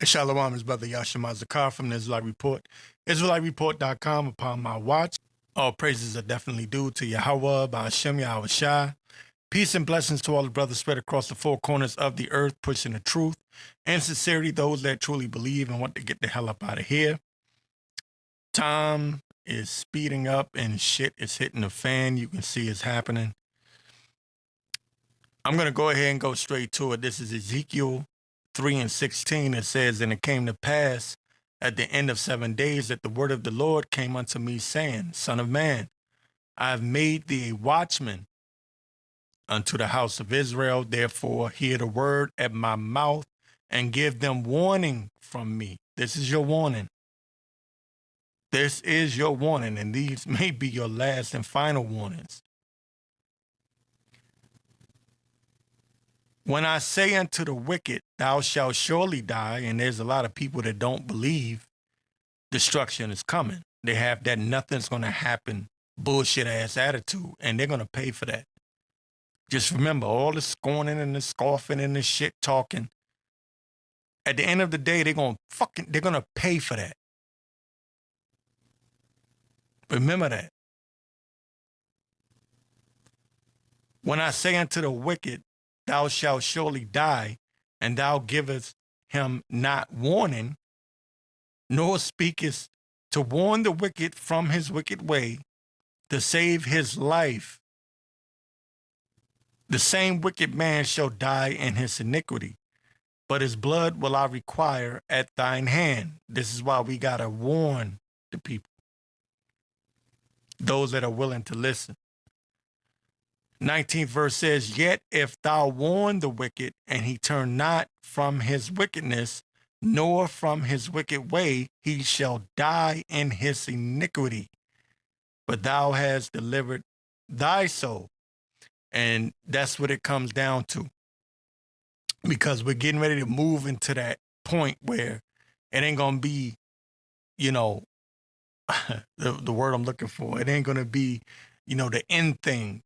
Shalom, his brother Yasha Mazakar from the Israelite Report. IsraeliteReport.com. Upon my watch, all praises are definitely due to Yahweh, Ba'ashem, Yahweh Shai. Peace and blessings to all the brothers spread across the four corners of the earth, pushing the truth and sincerity, those that truly believe and want to get the hell up out of here. Time is speeding up and shit is hitting the fan. You can see it's happening. I'm going to go ahead and go straight to it. This is Ezekiel 3:16. It says, "And it came to pass at the end of 7 days that the word of the Lord came unto me, saying, Son of man, I have made thee a watchman unto the house of Israel. Therefore hear the word at my mouth and give them warning from me." This is your warning. This is your warning, and these may be your last and final warnings. "When I say unto the wicked, thou shalt surely die," and there's a lot of people that don't believe destruction is coming. They have that nothing's going to happen bullshit ass attitude, and they're going to pay for that. Just remember, all the scorning and the scoffing and the shit talking, at the end of the day, they're going to pay for that. Remember that. "When I say unto the wicked, thou shalt surely die, and thou givest him not warning, nor speakest to warn the wicked from his wicked way, to save his life, the same wicked man shall die in his iniquity, but his blood will I require at thine hand." This is why we got to warn the people, those that are willing to listen. 19th verse says, "Yet if thou warn the wicked, and he turn not from his wickedness, nor from his wicked way, he shall die in his iniquity. But thou hast delivered thy soul." And that's what it comes down to. Because we're getting ready to move into that point where it ain't going to be, the word I'm looking for. It ain't going to be, the end thing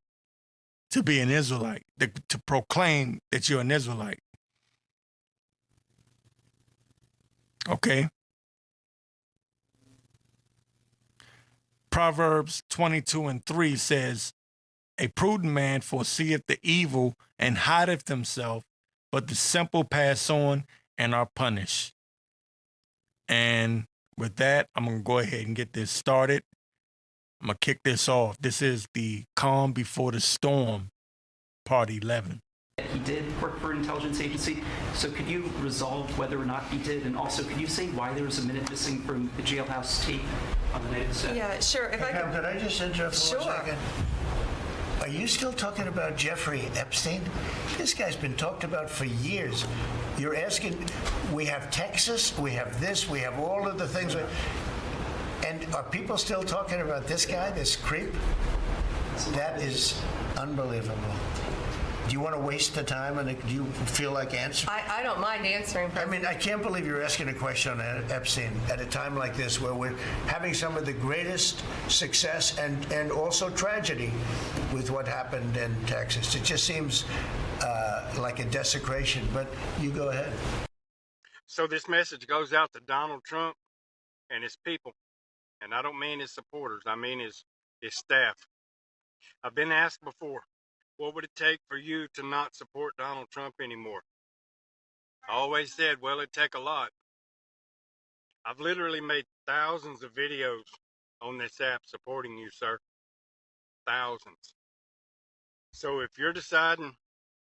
to be an Israelite, to proclaim that you're an Israelite. Okay? Proverbs 22:3 says, "A prudent man foreseeth the evil and hideth himself, but the simple pass on and are punished." And with that, I'm going to go ahead and get this started. I'm going to kick this off. This is the Calm Before the Storm, Part 11. He did work for an intelligence agency, so could you resolve whether or not he did? And also, could you say why there was a minute missing from the jailhouse tape on the night of the set? Yeah, sure. If I Pam, could I just interrupt for 1 second? Are you still talking about Jeffrey Epstein? This guy's been talked about for years. You're asking, we have Texas, we have this, we have all of the things. And are people still talking about this guy, this creep? That is unbelievable. Do you want to waste the time, and do you feel like answering? I don't mind answering. I mean, I can't believe you're asking a question on Epstein at a time like this, where we're having some of the greatest success and also tragedy with what happened in Texas. It just seems like a desecration, but you go ahead. So this message goes out to Donald Trump and his people. And I don't mean his supporters, I mean his staff. I've been asked before, what would it take for you to not support Donald Trump anymore? I always said, well, it'd take a lot. I've literally made thousands of videos on this app supporting you, sir. Thousands. So if you're deciding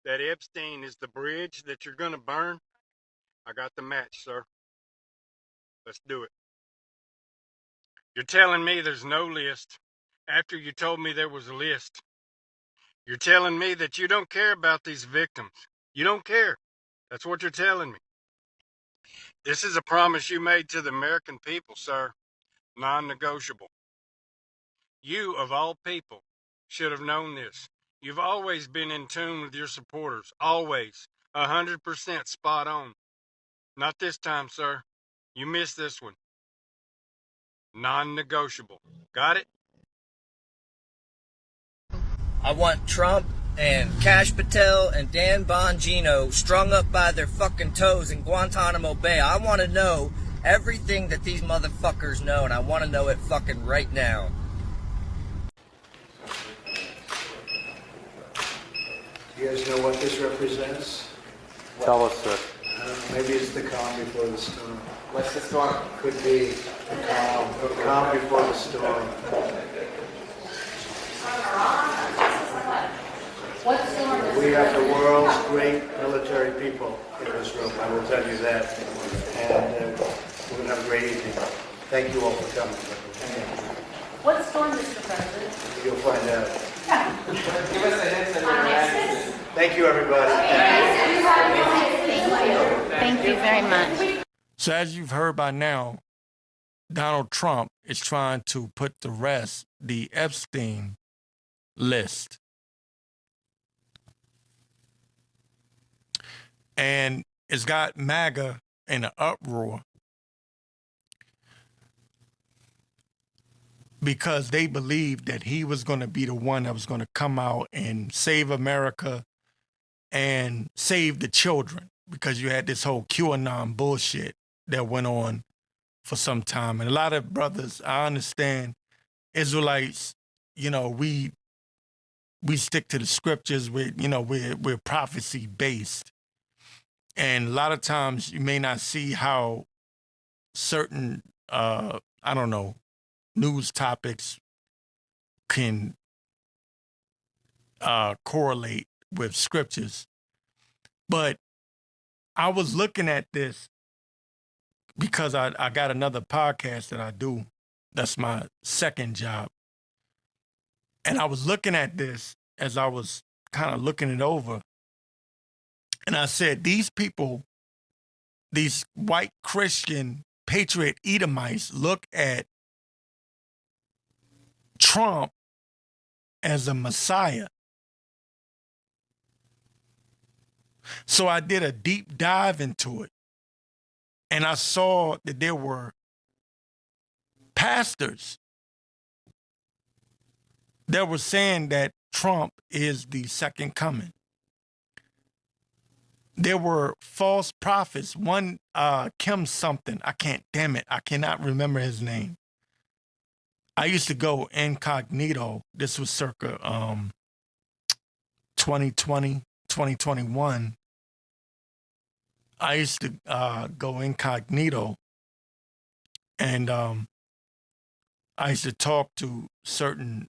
that Epstein is the bridge that you're going to burn, I got the match, sir. Let's do it. You're telling me there's no list after you told me there was a list. You're telling me that you don't care about these victims. You don't care. That's what you're telling me. This is a promise you made to the American people, sir. Non-negotiable. You, of all people, should have known this. You've always been in tune with your supporters. Always. 100% spot on. Not this time, sir. You missed this one. Non-negotiable. Got it? I want Trump and Cash Patel and Dan Bongino strung up by their fucking toes in Guantanamo Bay. I want to know everything that these motherfuckers know, and I want to know it fucking right now. You guys know what this represents? Tell us, sir. Maybe it's the calm before the storm. What's the storm? Could be the calm before the storm. We have the world's great military people in this room, I will tell you that. And we're going to have a great evening. Thank you all for coming. What storm, Mr. President? You'll find out. Give us a hint of Thank you, everybody. Thank you very much. So as you've heard by now, Donald Trump is trying to put to rest the Epstein list. And it's got MAGA in an uproar because they believed that he was going to be the one that was going to come out and save America and save the children, because you had this whole QAnon bullshit that went on for some time. And a lot of brothers, I understand, Israelites, you know, we stick to the scriptures. We're prophecy based. And a lot of times you may not see how certain, news topics can correlate with scriptures. But I was looking at this because I got another podcast that I do. That's my second job. And I was looking at this as I was kind of looking it over. And I said, these people, these white Christian patriot Edomites, look at Trump as a Messiah. So I did a deep dive into it. And I saw that there were pastors that were saying that Trump is the second coming. There were false prophets. One, Kim something. I cannot remember his name. I used to go incognito. This was circa 2020, 2021. I used to go incognito, and I used to talk to certain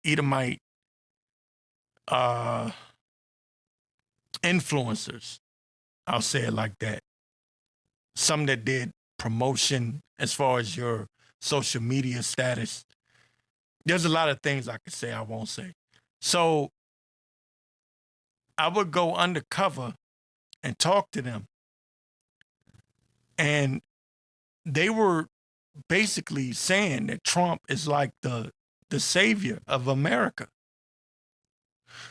Edomite influencers. I'll say it like that. Some that did promotion as far as your social media status. There's a lot of things I could say I won't say. So I would go undercover and talk to them. And they were basically saying that Trump is like the savior of America.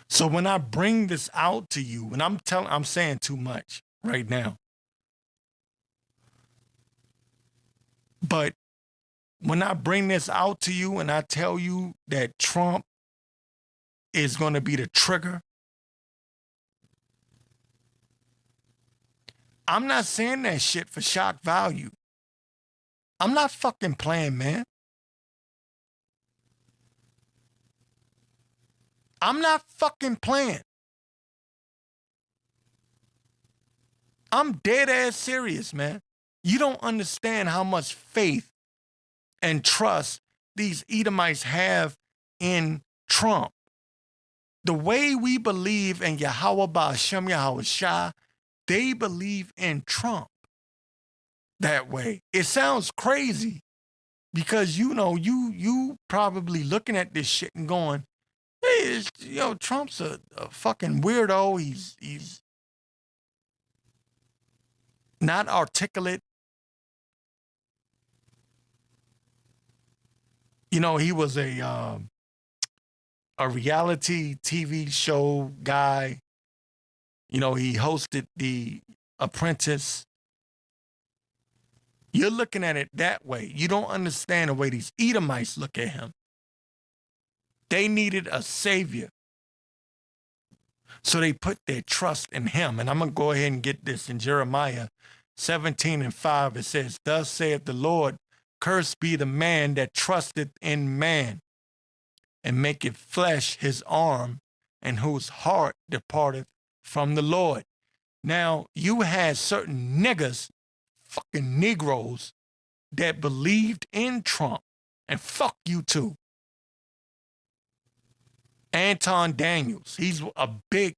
So when I bring this out to you, and I'm saying too much right now. But when I bring this out to you and I tell you that Trump is going to be the trigger, I'm not saying that shit for shock value. I'm not fucking playing, man. I'm not fucking playing. I'm dead ass serious, man. You don't understand how much faith and trust these Edomites have in Trump. The way we believe in Yahweh Ba'Shem Yahweh Shah, they believe in Trump that way. It sounds crazy because, you know, you probably looking at this shit and going, hey, Trump's a fucking weirdo. He's not articulate. You know, he was a reality TV show guy. You know, he hosted The Apprentice. You're looking at it that way. You don't understand the way these Edomites look at him. They needed a savior. So they put their trust in him. And I'm going to go ahead and get this in Jeremiah 17:5. It says, thus saith the Lord, cursed be the man that trusteth in man, and maketh flesh his arm, and whose heart departeth from the Lord. Now, you had certain niggas, fucking Negroes, that believed in Trump, and fuck you too. Anton Daniels, he's a big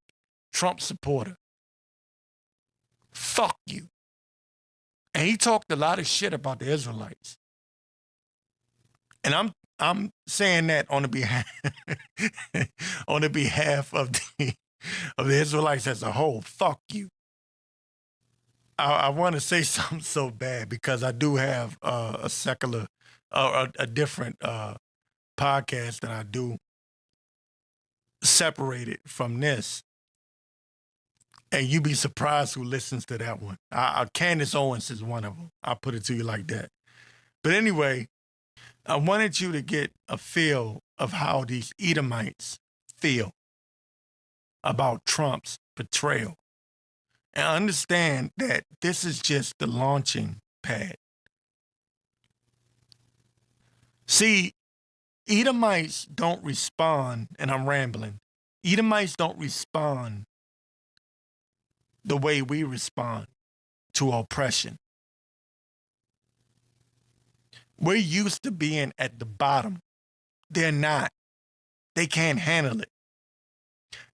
Trump supporter. Fuck you. And he talked a lot of shit about the Israelites. And I'm saying that on the behalf on the behalf of the Israelites as a whole. Fuck you. I want to say something so bad because I do have a secular, a different podcast that I do separated from this. And you'd be surprised who listens to that one. Candace Owens is one of them. I'll put it to you like that. But anyway, I wanted you to get a feel of how these Edomites feel about Trump's betrayal. And understand that this is just the launching pad. See, Edomites don't respond, and I'm rambling. Edomites don't respond the way we respond to oppression. We're used to being at the bottom. They're not. They can't handle it.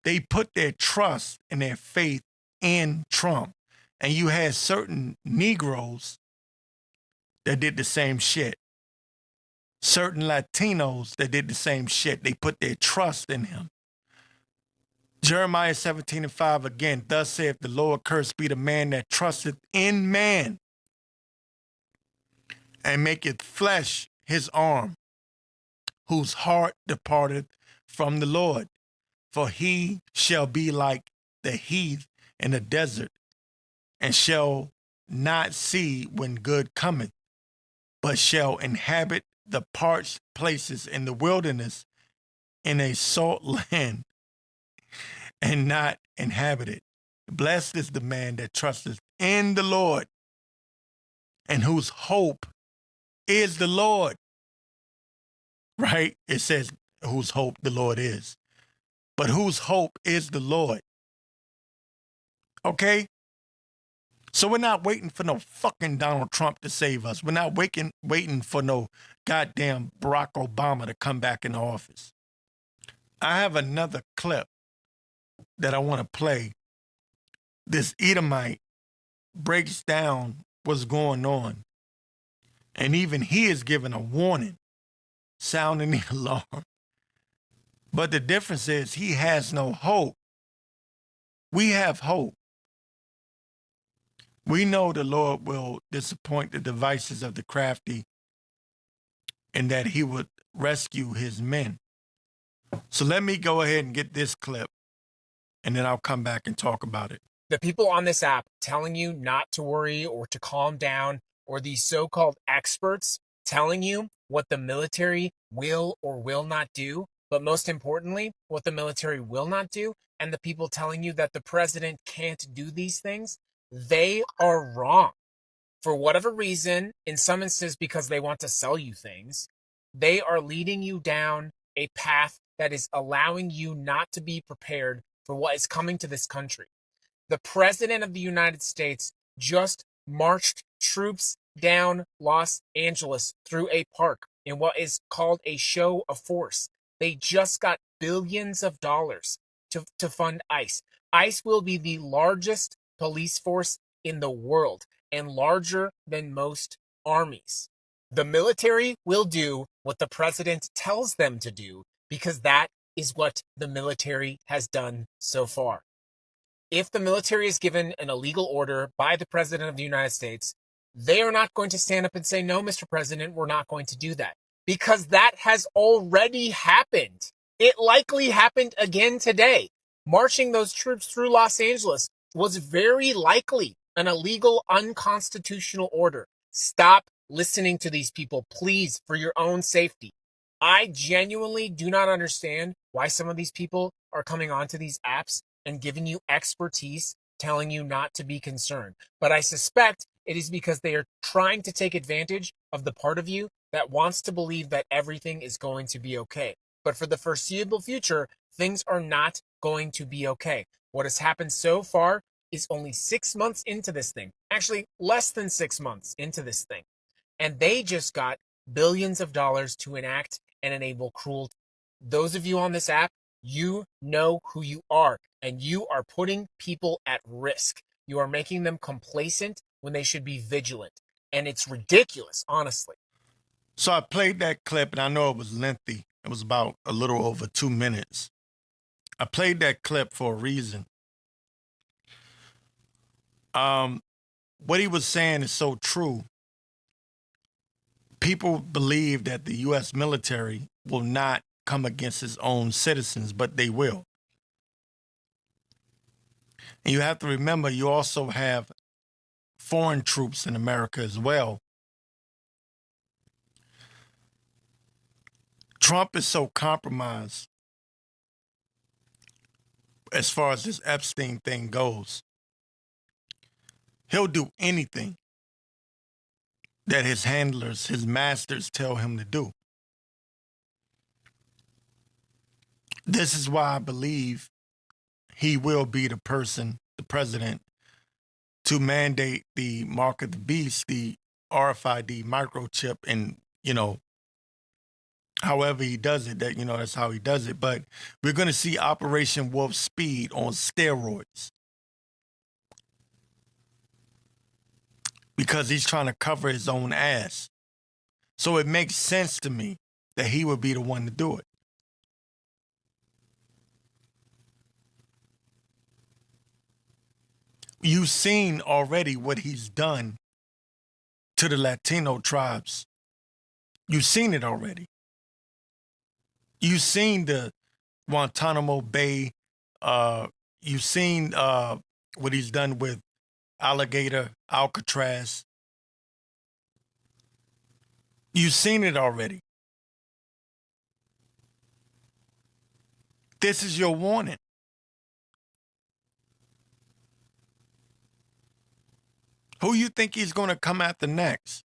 They put their trust and their faith in Trump. And you had certain Negroes that did the same shit. Certain Latinos that did the same shit. They put their trust in him. Jeremiah 17:5 again, thus saith the Lord, cursed be the man that trusteth in man, and maketh flesh his arm, whose heart departeth from the Lord. For he shall be like the heath in the desert, and shall not see when good cometh, but shall inhabit the parched places in the wilderness, in a salt land, and not inhabit it. Blessed is the man that trusteth in the Lord, and whose hope is the Lord. Right? It says whose hope the Lord is. But whose hope is the Lord? Okay? So we're not waiting for no fucking Donald Trump to save us. We're not waiting for no goddamn Barack Obama to come back in office. I have another clip that I want to play. This Edomite breaks down what's going on. And even he is given a warning, sounding the alarm. But the difference is he has no hope. We have hope. We know the Lord will disappoint the devices of the crafty and that he would rescue his men. So let me go ahead and get this clip, and then I'll come back and talk about it. The people on this app telling you not to worry or to calm down, or these so-called experts telling you what the military will or will not do, but most importantly, what the military will not do, and the people telling you that the president can't do these things, they are wrong. For whatever reason, in some instances because they want to sell you things, they are leading you down a path that is allowing you not to be prepared for what is coming to this country. The president of the United States just marched troops down Los Angeles through a park in what is called a show of force. They just got billions of dollars to fund ICE. ICE will be the largest police force in the world and larger than most armies. The military will do what the president tells them to do because that is what the military has done so far. If the military is given an illegal order by the president of the United States, they are not going to stand up and say, no, Mr. President, we're not going to do that. Because that has already happened. It likely happened again today. Marching those troops through Los Angeles was very likely an illegal, unconstitutional order. Stop listening to these people, please, for your own safety. I genuinely do not understand why some of these people are coming onto these apps and giving you expertise, telling you not to be concerned. But I suspect it is because they are trying to take advantage of the part of you that wants to believe that everything is going to be okay. But for the foreseeable future, things are not going to be okay. What has happened so far is only 6 months into this thing. Actually, less than 6 months into this thing. And they just got billions of dollars to enact and enable cruelty. Those of you on this app, you know who you are, and you are putting people at risk. You are making them complacent when they should be vigilant. And it's ridiculous, honestly. So I played that clip, and I know it was lengthy. It was about a little over 2 minutes. I played that clip for a reason. What he was saying is so true. People believe that the U.S. military will not come against its own citizens, but they will. And you have to remember, you also have foreign troops in America as well. Trump is so compromised as far as this Epstein thing goes. He'll do anything that his handlers, his masters tell him to do. This is why I believe he will be the person, the president, to mandate the mark of the beast, the RFID microchip, and, however he does it, that's how he does it. But we're going to see Operation Warp Speed on steroids because he's trying to cover his own ass. So it makes sense to me that he would be the one to do it. You've seen already what he's done to the Latino tribes. You've seen it already. You've seen the Guantanamo Bay. You've seen what he's done with Alligator, Alcatraz. You've seen it already. This is your warning. Who you think he's going to come after next?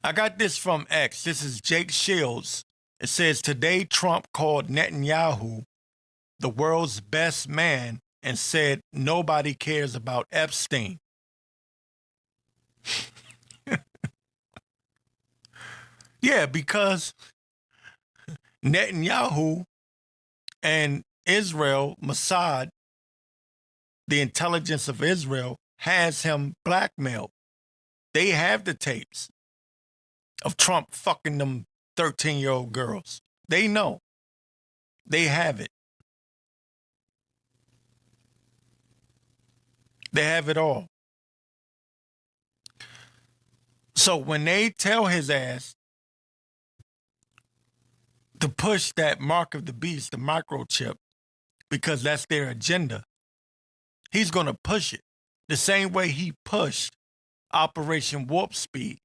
I got this from X. This is Jake Shields. It says, today Trump called Netanyahu the world's best man and said nobody cares about Epstein. Yeah, because Netanyahu and Israel, Mossad, the intelligence of Israel, has him blackmailed. They have the tapes of Trump fucking them 13-year-old girls. They know. They have it. They have it all. So when they tell his ass to push that mark of the beast, the microchip, because that's their agenda, he's going to push it the same way he pushed Operation Warp Speed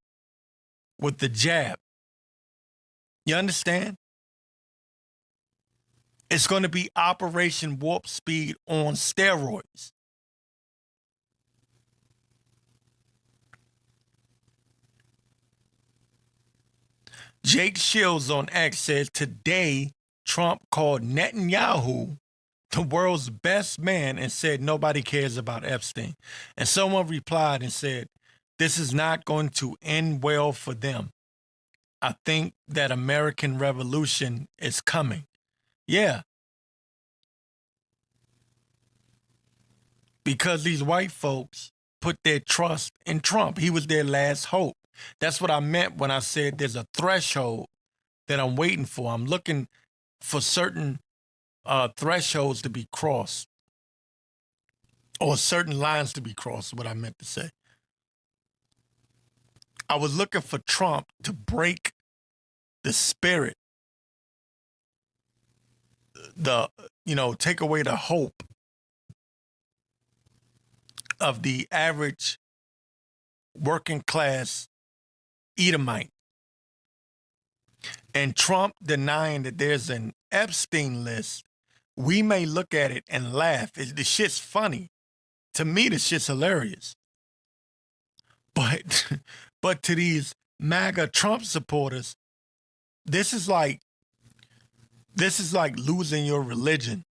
with the jab. You understand? It's going to be Operation Warp Speed on steroids. Jake Shields on X says, today Trump called Netanyahu the world's best man and said nobody cares about Epstein. And someone replied and said, this is not going to end well for them. I think that American Revolution is coming. Yeah. Because these white folks put their trust in Trump. He was their last hope. That's what I meant when I said there's a threshold that I'm waiting for. I'm looking for certain thresholds to be crossed, or certain lines to be crossed, what I meant to say. I was looking for Trump to break the spirit, take away the hope of the average working class Edomite. And Trump denying that there's an Epstein list we may look at it and laugh. The shit's funny. To me, the shit's hilarious. But but to these MAGA Trump supporters, this is like losing your religion.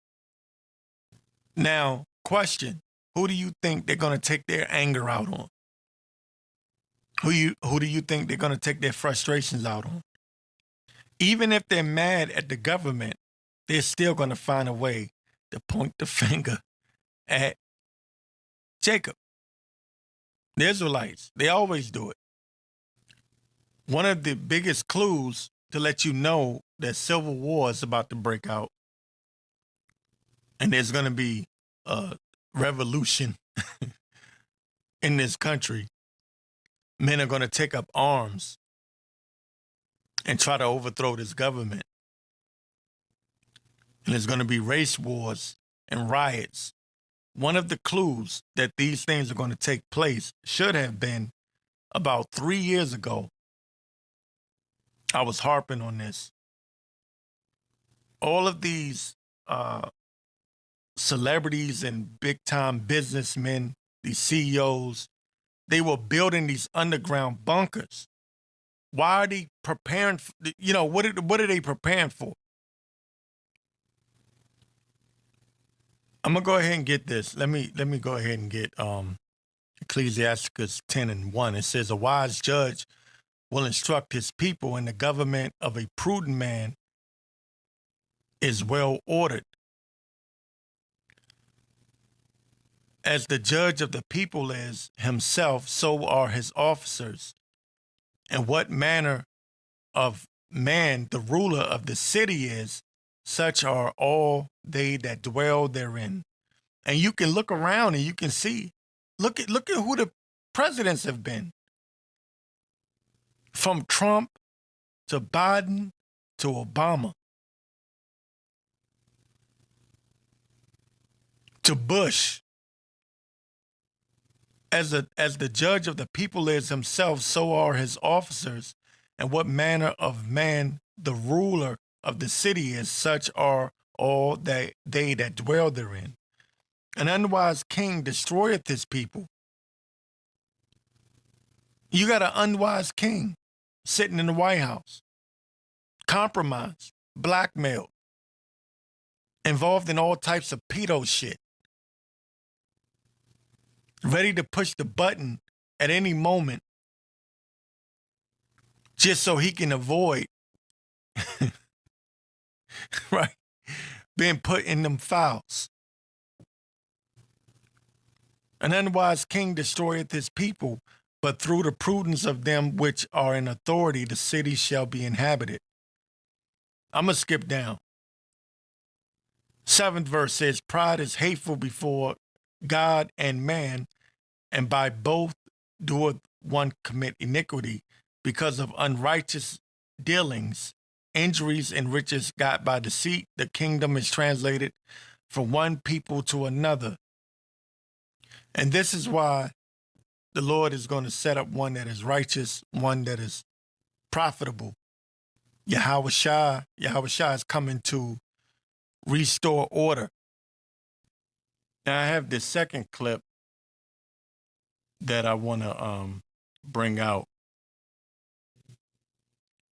Now, question, who do you think they're gonna take their anger out on? Who do you think they're gonna take their frustrations out on? Even if they're mad at the government, they're still gonna find a way to point the finger at Jacob. The Israelites, they always do it. One of the biggest clues to let you know that civil war is about to break out and there's going to be a revolution in this country, men are going to take up arms and try to overthrow this government. And there's going to be race wars and riots. One of the clues that these things are going to take place should have been about 3 years ago. I was harping on this. All of these celebrities and big time businessmen, these CEOs, they were building these underground bunkers. Why are they preparing? What are they preparing for? I'm gonna go ahead and get this. Let me go ahead and get Ecclesiasticus 10:1. It says, "A wise judge will instruct his people, and the government of a prudent man is well ordered. As the judge of the people is himself, so are his officers. And what manner of man the ruler of the city is, such are all they that dwell therein." And you can look around and you can see, look at who the presidents have been. From Trump to Biden to Obama to Bush. As the judge of the people is himself, so are his officers. And what manner of man the ruler of the city is, such are all they that dwell therein. An unwise king destroyeth his people. You got an unwise king sitting in the White House, compromised, blackmailed, involved in all types of pedo shit, ready to push the button at any moment just so he can avoid right, being put in them files. An unwise king destroyeth his people, but through the prudence of them which are in authority, the city shall be inhabited. I'm going to skip down. 7th verse says, "Pride is hateful before God and man, and by both doeth one commit iniquity, because of unrighteous dealings, injuries, and riches got by deceit. The kingdom is translated from one people to another." And this is why the Lord is going to set up one that is righteous, one that is profitable. Yahweh Shai is coming to restore order. Now I have this second clip that I want to bring out.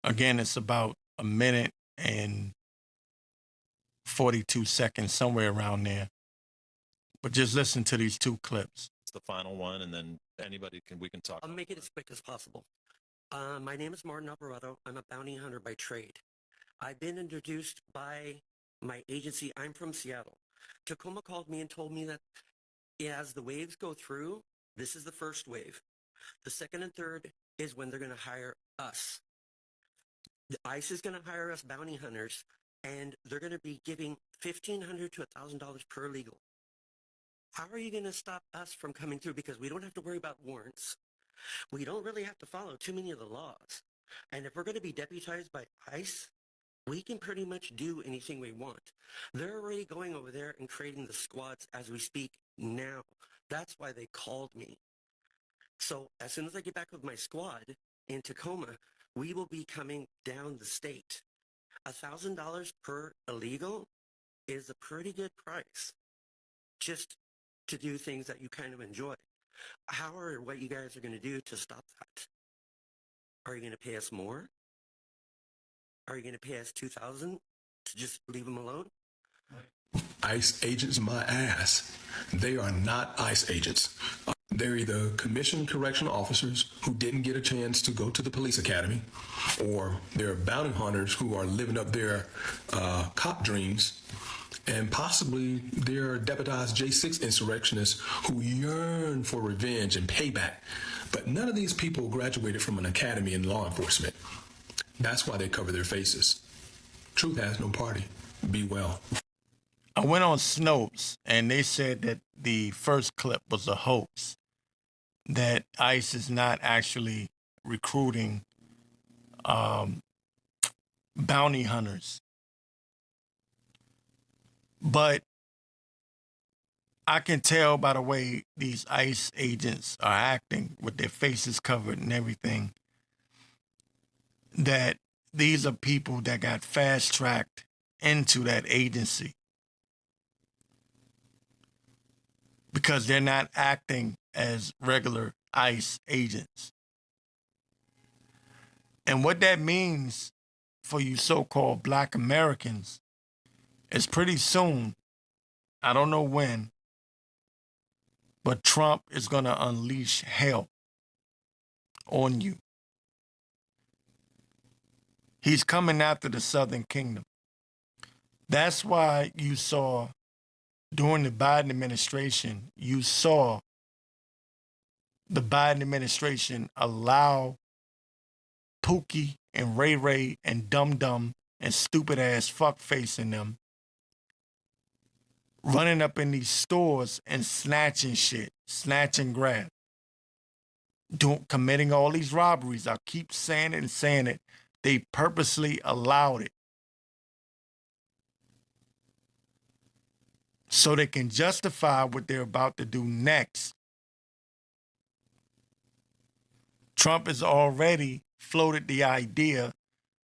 Again, it's about a minute and 42 seconds, somewhere around there. But just listen to these two clips. It's the final one, and then we can talk. I'll make it as quick as possible. My name is Martin Alvarado. I'm a bounty hunter by trade. I've been introduced by my agency. I'm from Seattle. Tacoma called me and told me that as the waves go through, this is the first wave. The second and third is when they're going to hire us. The ICE is going to hire us bounty hunters, and they're going to be giving $1,500 to $1,000 per illegal. How are you going to stop us from coming through? Because we don't have to worry about warrants. We don't really have to follow too many of the laws. And if we're going to be deputized by ICE, we can pretty much do anything we want. They're already going over there and creating the squads as we speak now. That's why they called me. So as soon as I get back with my squad in Tacoma, we will be coming down the state. $1,000 per illegal is a pretty good price just to do things that you kind of enjoy. How or what you guys are going to do to stop that? Are you going to pay us more? Are you going to pay us $2,000 to just leave them alone? ICE agents, my ass. They are not ICE agents. They're either commissioned correctional officers who didn't get a chance to go to the police academy, or they're bounty hunters who are living up their cop dreams, and possibly they're deputized J6 insurrectionists who yearn for revenge and payback. But none of these people graduated from an academy in law enforcement. That's why they cover their faces. Truth has no party. Be well. I went on Snopes, and they said that the first clip was a hoax, that ICE is not actually recruiting bounty hunters. But I can tell by the way these ICE agents are acting with their faces covered and everything, that these are people that got fast-tracked into that agency because they're not acting as regular ICE agents. And what that means for you so-called Black Americans is pretty soon, I don't know when, but Trump is going to unleash hell on you. He's coming after the Southern Kingdom. That's why you saw during the Biden administration, you saw the Biden administration allow Pookie and Ray Ray and Dum Dum and stupid ass fuckface in them running up in these stores and snatching shit, snatch and grab, committing all these robberies. I'll keep saying it and saying it. They purposely allowed it so they can justify what they're about to do next. Trump has already floated the idea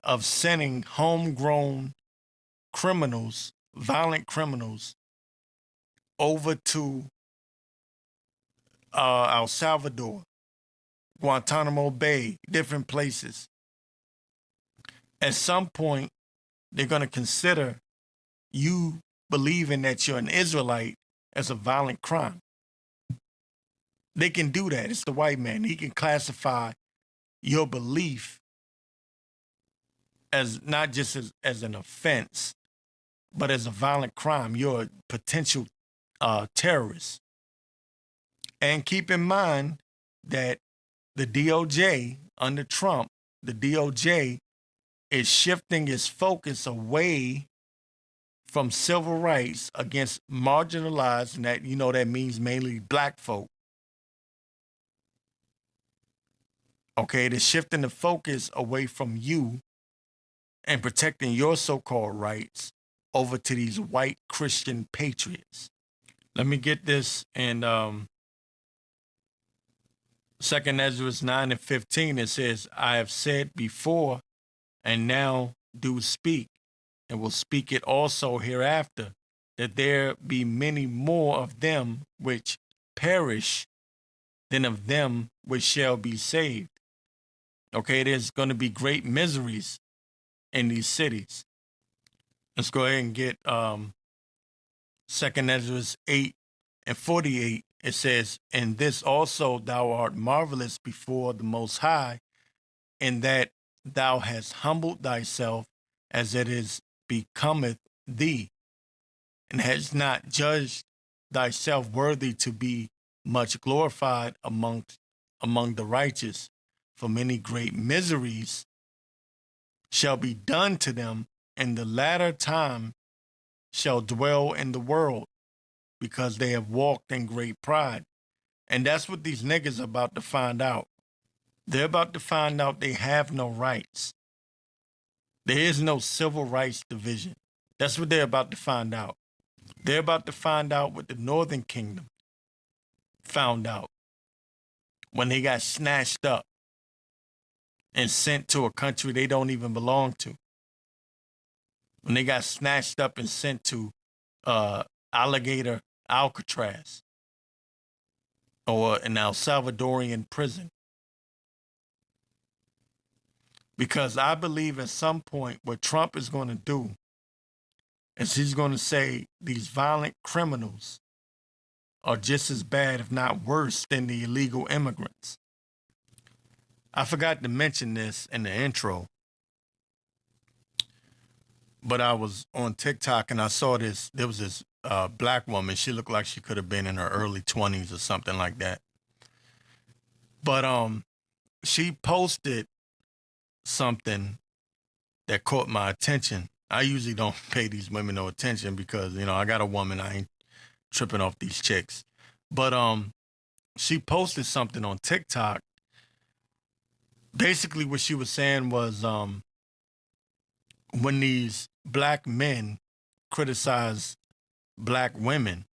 of sending homegrown criminals, violent criminals, over to El Salvador, Guantanamo Bay, different places. At some point, they're going to consider you believing that you're an Israelite as a violent crime. They can do that. It's the white man. He can classify your belief as not just as an offense, but as a violent crime. You're a potential terrorist. And keep in mind that the DOJ, under Trump, the DOJ is shifting its focus away from civil rights against marginalized, and that, you know, that means mainly Black folk. Okay, they're shifting the focus away from you and protecting your so-called rights over to these white Christian patriots. Let me get this in 2nd Ezra 9:15. It says, I have said before and now do speak, and will speak it also hereafter, that there be many more of them which perish than of them which shall be saved. Okay, there's going to be great miseries in these cities. Let's go ahead and get 2nd Ezra 8:48. It says, and this also thou art marvelous before the Most High, in that thou hast humbled thyself as it is becometh thee, and hast not judged thyself worthy to be much glorified among the righteous. For many great miseries shall be done to them, and the latter time shall dwell in the world, because they have walked in great pride. And that's what these niggas are about to find out. They're about to find out they have no rights. There is no civil rights division. That's what they're about to find out. They're about to find out what the Northern Kingdom found out when they got snatched up and sent to a country they don't even belong to. When they got snatched up and sent to alligator Alcatraz or an El Salvadorian prison. Because I believe at some point what Trump is going to do is he's going to say these violent criminals are just as bad, if not worse, than the illegal immigrants. I forgot to mention this in the intro, but I was on TikTok and I saw this. There was this black woman. She looked like she could have been in her early 20s or something like that. But she posted something that caught my attention. I usually don't pay these women no attention because, you know, I got a woman. I ain't tripping off these chicks. But she posted something on TikTok. Basically what she was saying was when these black men criticize black women,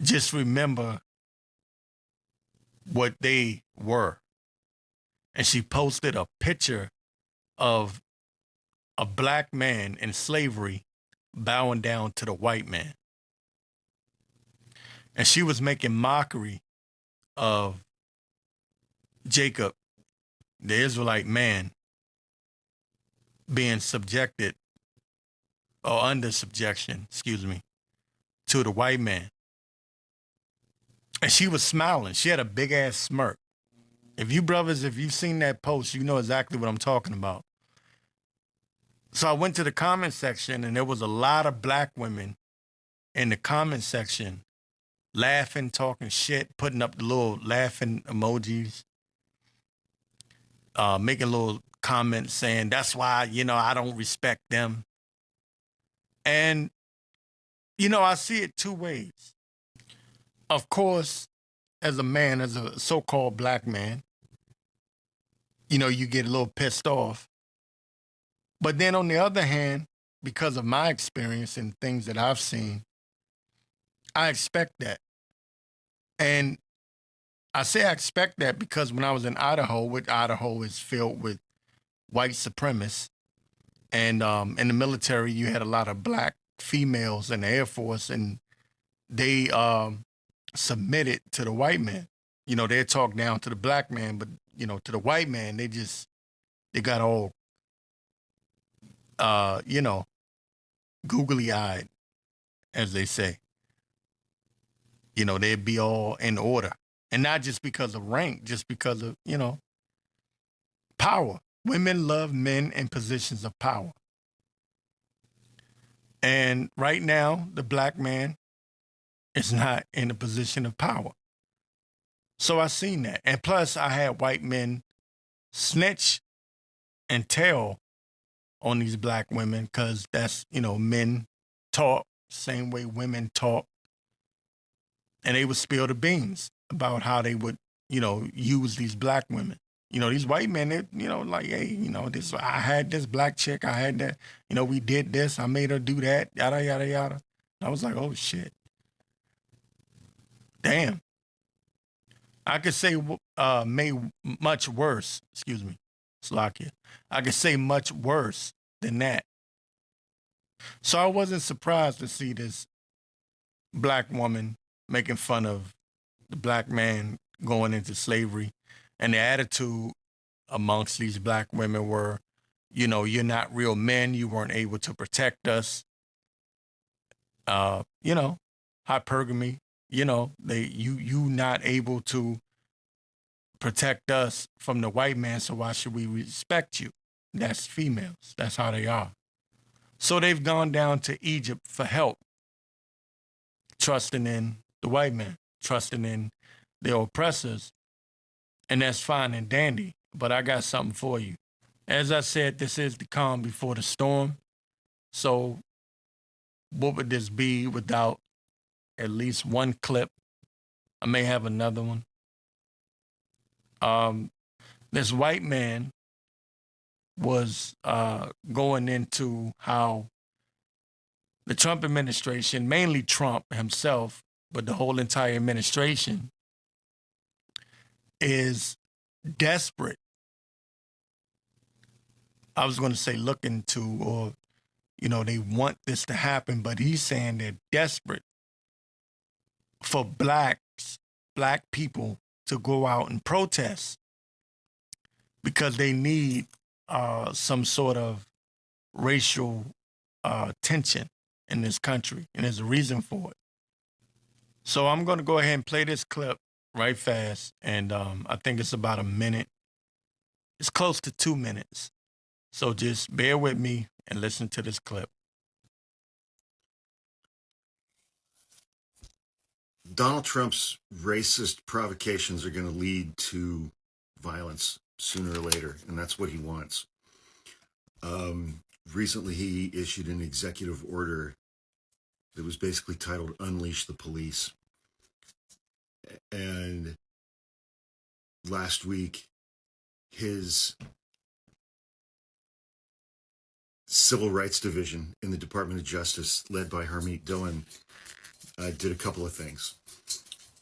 just remember what they were. And she posted a picture of a black man in slavery bowing down to the white man. And she was making mockery of Jacob, the Israelite man, being subjected or under subjection, to the white man. And she was smiling. She had a big ass smirk. If you've seen that post, you know exactly what I'm talking about. So I went to the comment section and there was a lot of black women in the comment section laughing, talking shit, putting up the little laughing emojis, making little comments saying, that's why, you know, I don't respect them. And, you know, I see it two ways. Of course, as a man, as a so-called black man, you know, you get a little pissed off. But then on the other hand, because of my experience and things that I've seen, I expect that. And I say I expect that because when I was in Idaho, which Idaho is filled with white supremacists, and in the military, you had a lot of black females in the Air Force, and they submitted to the white man. You know, they talk down to the black man, but, you know, to the white man, they got all, you know, googly-eyed, as they say. You know, they'd be all in order. And not just because of rank, just because of, you know, power. Women love men in positions of power. And right now, the black man is not in a position of power. So I seen that. And plus, I had white men snitch and tell on these black women because that's, you know, men talk same way women talk. And they would spill the beans about how they would, you know, use these black women. You know, these white men, they, you know, like, hey, you know, this, I had this black chick, I had that, you know, we did this, I made her do that, yada, yada, yada. I was like, oh, shit. Damn. I could say much worse, Slovakia. I could say much worse than that. So I wasn't surprised to see this black woman making fun of the black man going into slavery. And the attitude amongst these black women were, you know, you're not real men. You weren't able to protect us. You know, hypergamy, you know, you not able to protect us from the white man. So why should we respect you? That's females. That's how they are. So they've gone down to Egypt for help, trusting in the white man, trusting in their oppressors. And that's fine and dandy. But I got something for you. As I said, this is the calm before the storm. So what would this be without at least one clip? I may have another one. This white man was going into how the Trump administration, mainly Trump himself, but the whole entire administration is desperate. I was going to say looking to or They want this to happen, but he's saying they're desperate for black people to go out and protest because they need some sort of racial tension in this country, and there's a reason for it. So I'm going to go ahead and play this clip right fast, and I think it's about a minute. It's close to 2 minutes. So just bear with me and listen to this clip. Donald Trump's racist provocations are going to lead to violence sooner or later, and that's what he wants. Recently, he issued an executive order that was basically titled Unleash the Police. And last week, his Civil Rights Division in the Department of Justice, led by Harmeet Dillon, did a couple of things.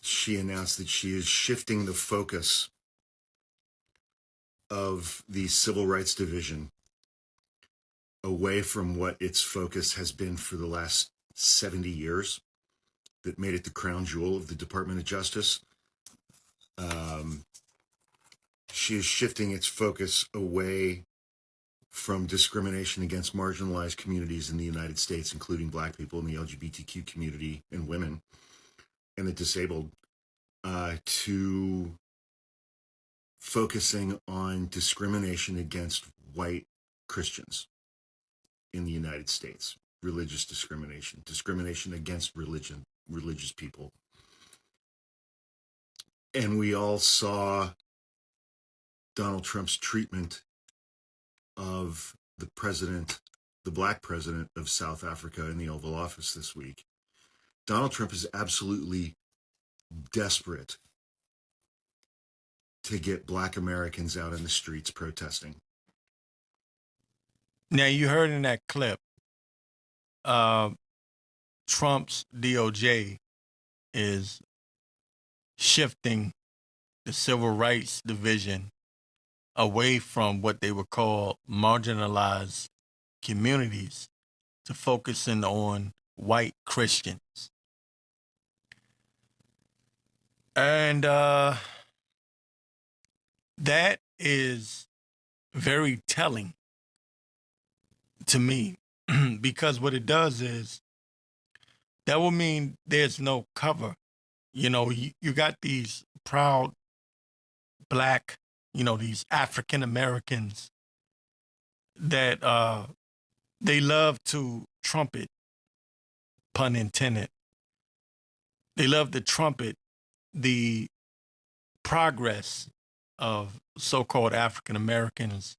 She announced that she is shifting the focus of the Civil Rights Division away from what its focus has been for the last 70 years that made it the crown jewel of the Department of Justice. She is shifting its focus away from discrimination against marginalized communities in the United States, including Black people in the LGBTQ community and women and the disabled, to focusing on discrimination against white Christians in the United States, religious discrimination against religious people. And we all saw Donald Trump's treatment of the Black president of South Africa in the Oval Office this week. Donald Trump is absolutely desperate to get Black Americans out in the streets protesting. Now, you heard in that clip, Trump's DOJ is shifting the Civil Rights Division away from what they would call marginalized communities to focusing on white Christians. And that is very telling to me because what it does is that will mean there's no cover. You got these proud Black, these African Americans that they love to trumpet, pun intended. They love to trumpet the progress of so-called African Americans.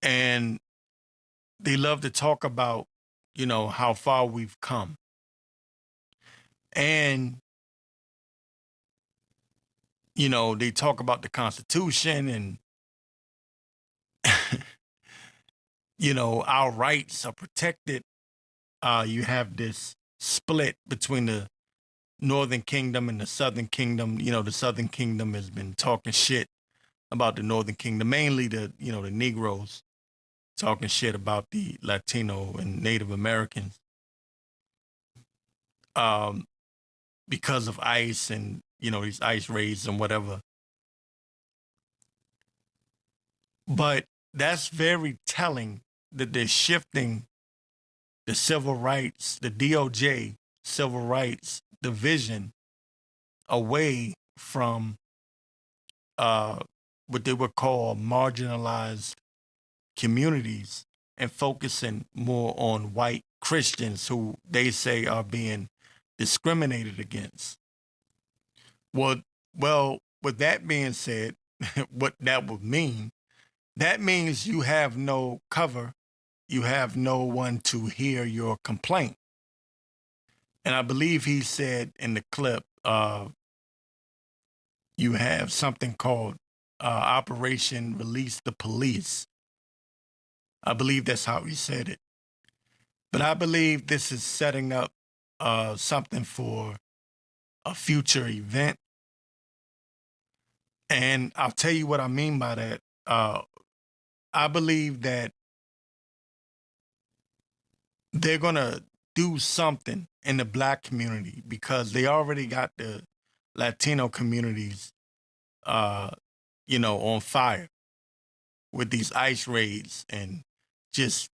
And they love to talk about, how far we've come. And, they talk about the Constitution and, our rights are protected. You have this split between the Northern Kingdom and the Southern Kingdom. The Southern Kingdom has been talking shit about the Northern Kingdom, mainly the Negroes talking shit about the Latino and Native Americans because of ICE and, these ICE raids and whatever. But that's very telling that they're shifting the civil rights, the DOJ Civil Rights Division away from what they would call marginalized communities and focusing more on white Christians who they say are being discriminated against. Well, with that being said, what that would mean, that means you have no cover. You have no one to hear your complaint. And I believe he said in the clip, you have something called Operation Release the Police. I believe that's how he said it. But I believe this is setting up something for a future event. And I'll tell you what I mean by that. I believe that they're going to do something in the black community because they already got the Latino communities, on fire with these ICE raids and just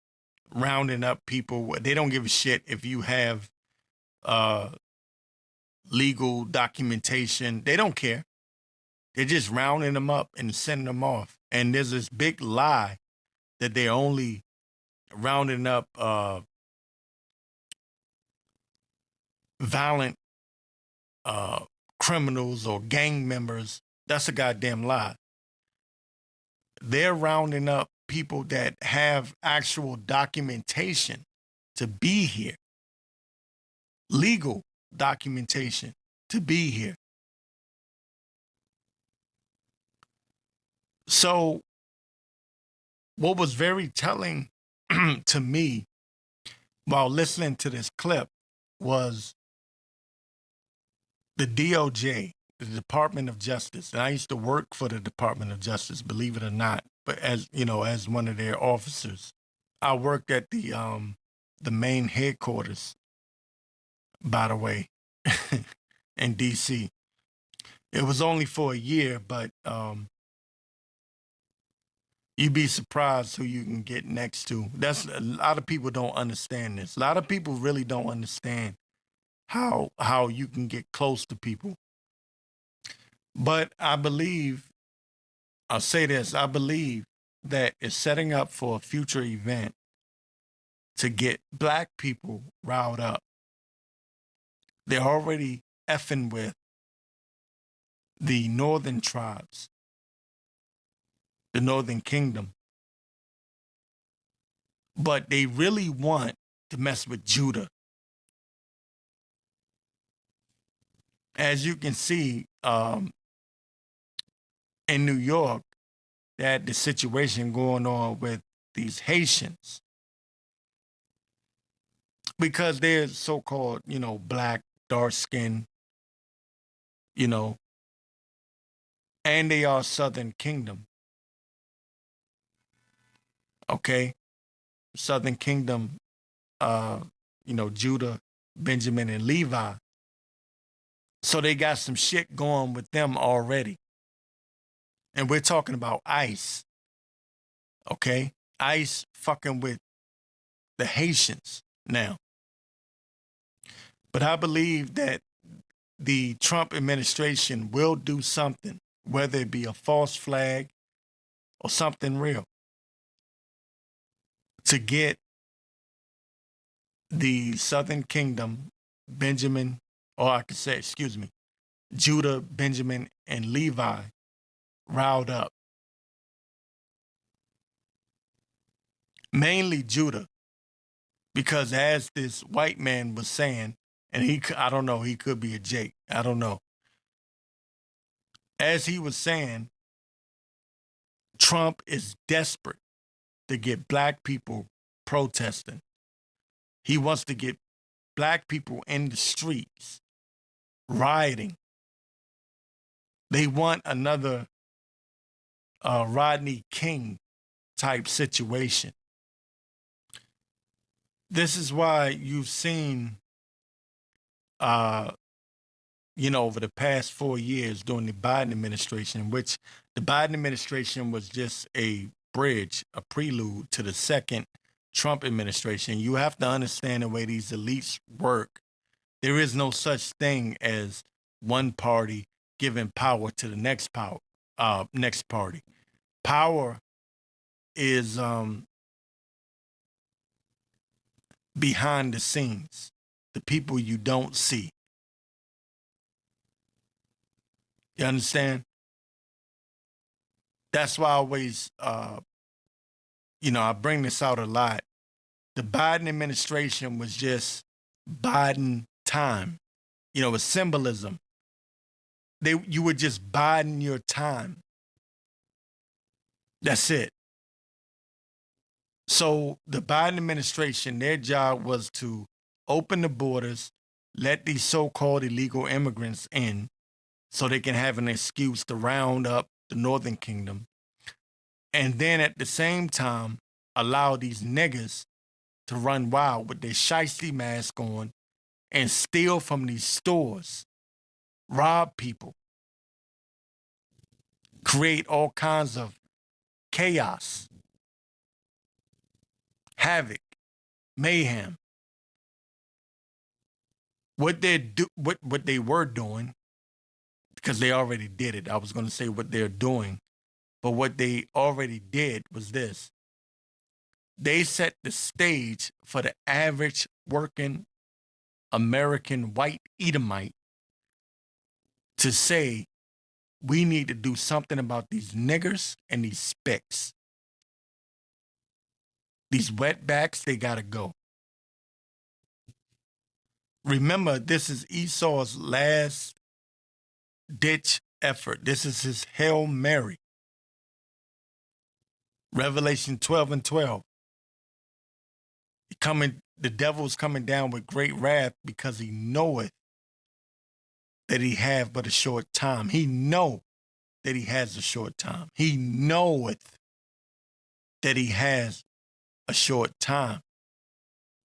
rounding up people. They don't give a shit if you have legal documentation. They don't care. They're just rounding them up and sending them off. And there's this big lie that they're only rounding up violent criminals or gang members. That's a goddamn lie. They're rounding up people that have actual documentation to be here, legal documentation to be here. So what was very telling to me while listening to this clip was the DOJ, the Department of Justice. And I used to work for the Department of Justice, believe it or not, but as one of their officers. I worked at the main headquarters, by the way, in DC. It was only for a year, but you'd be surprised who you can get next to. That's a lot of people don't understand this. A lot of people really don't understand how you can get close to people. But I believe, I'll say this, I believe that it's setting up for a future event to get black people riled up. They're already effing with the northern tribes, the northern kingdom. But they really want to mess with Judah. As you can see, in New York, they had the situation going on with these Haitians. Because they're so-called, black, dark skin, and they are Southern Kingdom. Okay? Southern Kingdom, Judah, Benjamin, and Levi. So they got some shit going with them already. And we're talking about ICE. Okay? ICE fucking with the Haitians now. But I believe that the Trump administration will do something, whether it be a false flag or something real, to get the Southern Kingdom, Benjamin, or I could say, Judah, Benjamin, and Levi riled up. Mainly Judah, because as this white man was saying, and I don't know, he could be a Jake, I don't know. As he was saying, Trump is desperate to get black people protesting. He wants to get black people in the streets, rioting. They want another Rodney King type situation. This is why you've seen, over the past 4 years during the Biden administration, which the Biden administration was just a bridge, a prelude to the second Trump administration. You have to understand the way these elites work. There is no such thing as one party giving power to the next party. Power is behind the scenes, the people you don't see. You understand? That's why I always, I bring this out a lot. The Biden administration was just Biden time. With symbolism. You were just biding your time. That's it. So the Biden administration, their job was to open the borders, let these so-called illegal immigrants in so they can have an excuse to round up the Northern Kingdom. And then at the same time, allow these niggas to run wild with their shiesty mask on and steal from these stores, rob people, create all kinds of chaos, havoc, mayhem. What they were doing, because they already did it. I was going to say what they're doing, but what they already did was this. They set the stage for the average working American white Edomite to say, we need to do something about these niggers and these specks. These wetbacks, they got to go. Remember, this is Esau's last ditch effort. This is his Hail Mary. Revelation 12:12. The devil's coming down with great wrath because he knoweth that he have but a short time. He know that he has a short time. He knoweth that he has a short time.